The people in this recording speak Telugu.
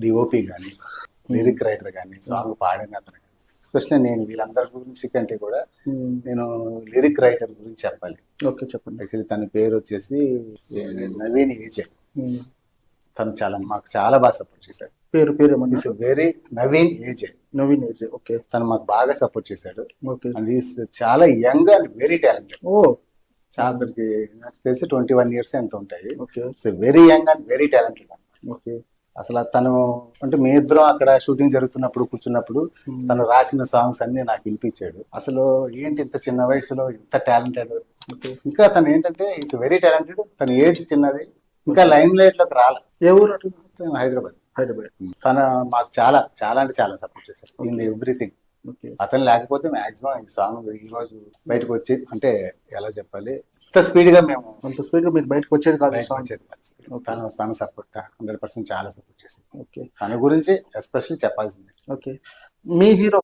డిఓపి కానీ లిరిక్ రైటర్ కానీ సాంగ్ పాడిన అతను కానీ, ఎస్పెషల్లీ నేను వీళ్ళందరి గురించి కంటే కూడా నేను లిరిక్ రైటర్ గురించి చెప్పాలి. ఓకే, చెప్పండి. యాక్చువల్లీ తన పేరు వచ్చేసి నవీన్ ఏజే. తను మాకు చాలా బాగా సపోర్ట్ చేశాడు. పేరు is very Naveen AJ. Naveen AJ. Okay. తను మాకు బాగా సపోర్ట్ చేశాడు. ఓకే. అండ్ ఈస్ చాలా యంగ్ అండ్ వెరీ టాలెంటెడ్. ఓ, చాలా నాకు తెలిసి 21 years ఎంత ఉంటాయి. Okay. Very young and very talented. Okay. అసలు తను అంటే మీ ఇద్దరం అక్కడ షూటింగ్ జరుగుతున్నప్పుడు కూర్చున్నప్పుడు తను రాసిన సాంగ్స్ అన్ని నాకు వినిపించాడు. అసలు ఏంటి ఇంత చిన్న వయసులో ఇంత టాలెంటెడ్. ఇంకా తను ఏంటంటే ఈస్ వెరీ టాలెంటెడ్. తన ఏజ్ చిన్నది, ఇంకా లైమ్ లైట్ లోకి రాలే. ఏ ఊరు? హైదరాబాద్. హైదరాబాద్. తన మాకు చాలా చాలా అంటే చాలా సపోర్ట్ చేశారు ఇన్ ఎవ్రీథింగ్. అతను లేకపోతే మాక్సిమం ఈ సాంగ్ ఈ రోజు బయటకు వచ్చి అంటే ఎలా చెప్పాలి, అంత స్పీడ్ గా మేము అంత స్పీడ్ గా మీరు బయటకు వచ్చేది కాదు. తన సపోర్ట్ 100% చాలా సపోర్ట్ చేసింది. ఓకే. తన గురించి ఎస్పెషల్లీ చెప్పాల్సింది. ఓకే. మీ హీరో